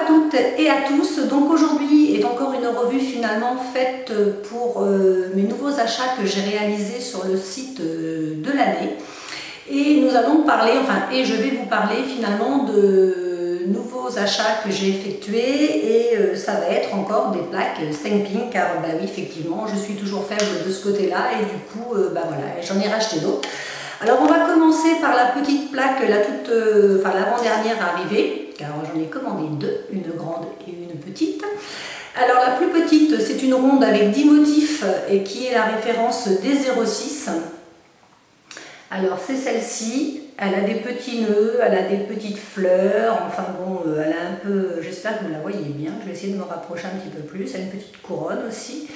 toutes et à tous. Donc aujourd'hui est encore une revue finalement faite pour mes nouveaux achats que j'ai réalisés sur le site de l'année. Et nous allons parler, je vais vous parler finalement de nouveaux achats que j'ai effectués et ça va être encore des plaques stamping car oui, effectivement je suis toujours faible de ce côté-là et du coup voilà, j'en ai racheté d'autres. Alors on va commencer par la petite plaque, l'avant-dernière arrivée, car j'en ai commandé deux, une grande et une petite. Alors la plus petite, c'est une ronde avec 10 motifs et qui est la référence D06. Alors c'est celle-ci, elle a des petits nœuds, elle a des petites fleurs, elle a un peu, j'espère que vous la voyez bien, je vais essayer de me rapprocher un petit peu plus, elle a une petite couronne aussi.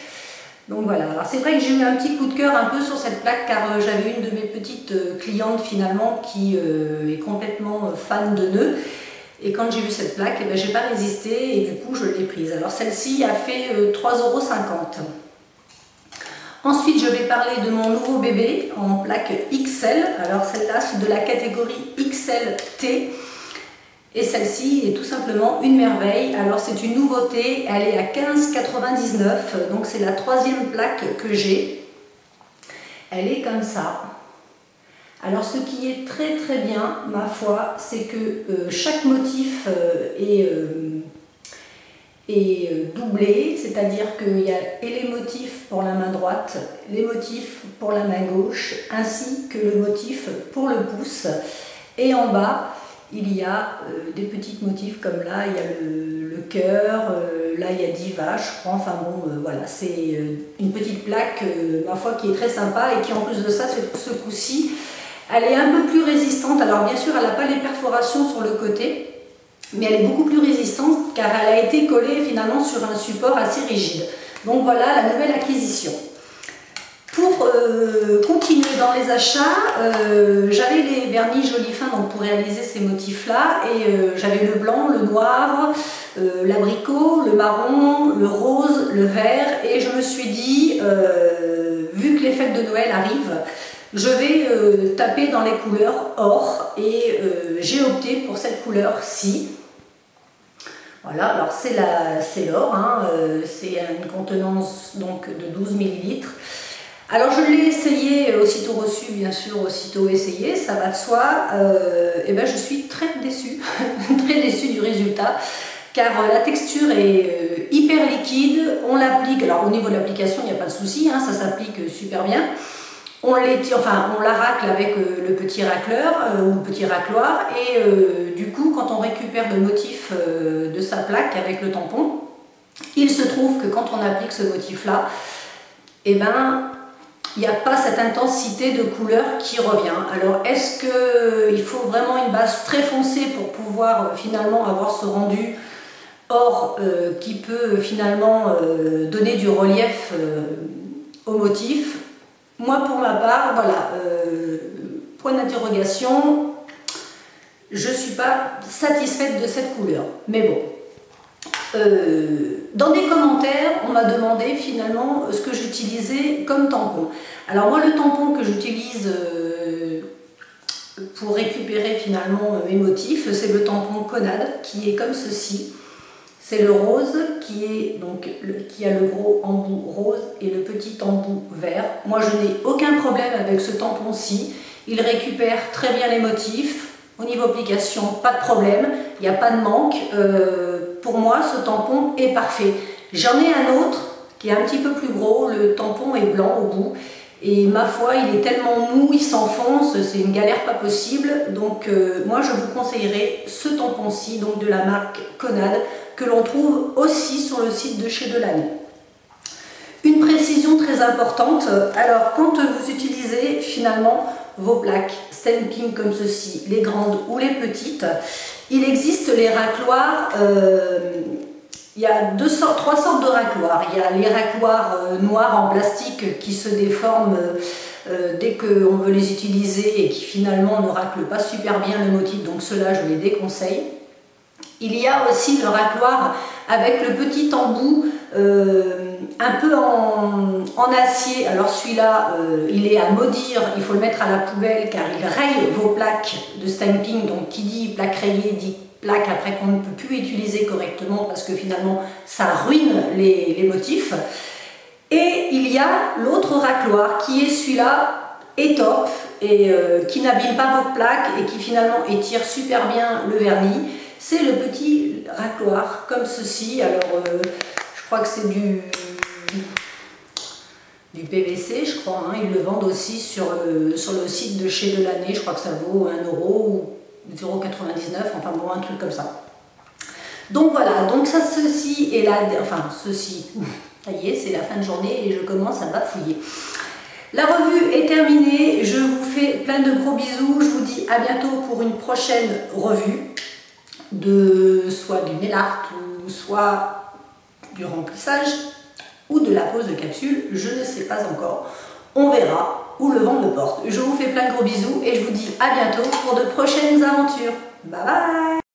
Donc voilà, alors c'est vrai que j'ai eu un petit coup de cœur un peu sur cette plaque car j'avais une de mes petites clientes finalement qui est complètement fan de nœuds. Et quand j'ai vu cette plaque, j'ai pas résisté et du coup je l'ai prise. Alors celle-ci a fait 3,50 €. Ensuite je vais parler de mon nouveau bébé en plaque XL. Alors celle-là c'est de la catégorie XLT. Et celle-ci est tout simplement une merveille. Alors c'est une nouveauté, elle est à 15,99 €, donc c'est la troisième plaque que j'ai. Elle est comme ça. Alors ce qui est très très bien, ma foi, c'est que chaque motif est doublé, c'est-à-dire qu'il y a et les motifs pour la main droite, les motifs pour la main gauche, ainsi que le motif pour le pouce. Et en bas, il y a des petits motifs comme là, il y a le cœur, là il y a Diva, je crois, voilà, c'est une petite plaque, ma foi, qui est très sympa et qui en plus de ça, ce coup-ci, elle est un peu plus résistante. Alors bien sûr, elle n'a pas les perforations sur le côté, mais elle est beaucoup plus résistante car elle a été collée finalement sur un support assez rigide. Donc voilà la nouvelle acquisition. Pour continuer dans les achats, j'avais les vernis jolis fins donc pour réaliser ces motifs-là et j'avais le blanc, le noir, l'abricot, le marron, le rose, le vert et je me suis dit, vu que les fêtes de Noël arrivent, je vais taper dans les couleurs or et j'ai opté pour cette couleur-ci. Voilà, alors c'est l'or, c'est une contenance donc de 12 ml. Alors je l'ai essayé, aussitôt reçu, bien sûr, aussitôt essayé, ça va de soi. Je suis très déçue, très déçue du résultat, car la texture est hyper liquide, on l'applique, alors au niveau de l'application, il n'y a pas de souci, ça s'applique super bien. On la racle avec le petit racleur ou le petit racloir et du coup quand on récupère le motif de sa plaque avec le tampon, il se trouve que quand on applique ce motif là, il n'y a pas cette intensité de couleur qui revient. Alors est-ce qu'il faut vraiment une base très foncée pour pouvoir finalement avoir ce rendu or qui peut finalement donner du relief au motif? Moi, pour ma part, voilà, point d'interrogation, je ne suis pas satisfaite de cette couleur. Mais bon, dans des commentaires, on m'a demandé finalement ce que j'utilisais comme tampon. Alors moi, le tampon que j'utilise pour récupérer finalement mes motifs, c'est le tampon Conad, qui est comme ceci. C'est le rose qui a le gros embout rose et le petit embout vert. Moi je n'ai aucun problème avec ce tampon-ci. Il récupère très bien les motifs. Au niveau application, pas de problème. Il n'y a pas de manque. Pour moi ce tampon est parfait. J'en ai un autre qui est un petit peu plus gros. Le tampon est blanc au bout. Et ma foi, il est tellement mou, il s'enfonce, c'est une galère pas possible. Donc moi je vous conseillerais ce tampon-ci, donc de la marque Conad, que l'on trouve aussi sur le site de chez Delany. Une précision très importante, alors quand vous utilisez finalement vos plaques stamping comme ceci, les grandes ou les petites, il existe les racloirs, il y a trois sortes de racloirs. Il y a les racloirs noirs en plastique qui se déforment dès qu'on veut les utiliser et qui finalement ne raclent pas super bien le motif, donc ceux-là je les déconseille. Il y a aussi le racloir avec le petit embout un peu en acier. Alors celui-là, il est à maudire, il faut le mettre à la poubelle car il raye vos plaques de stamping. Donc qui dit plaque rayée dit plaques après qu'on ne peut plus utiliser correctement parce que finalement ça ruine les motifs. Et il y a l'autre racloir qui est celui-là, est top et qui n'abîme pas votre plaque et qui finalement étire super bien le vernis. C'est le petit racloir comme ceci. Alors je crois que c'est du PVC, je crois, hein. Ils le vendent aussi sur le site de chez Delaney, je crois que ça vaut 1 € ou 0,99 €, enfin bon, un truc comme ça. Donc voilà, donc ça, ceci est la... Enfin, ceci, ça y est, c'est la fin de journée et je commence à bafouiller. La revue est terminée, je vous fais plein de gros bisous, je vous dis à bientôt pour une prochaine revue, soit du nail art ou soit du remplissage, ou de la pose de capsule, je ne sais pas encore. On verra où le vent me porte. Je vous fais plein de gros bisous et je vous dis à bientôt pour de prochaines aventures. Bye bye!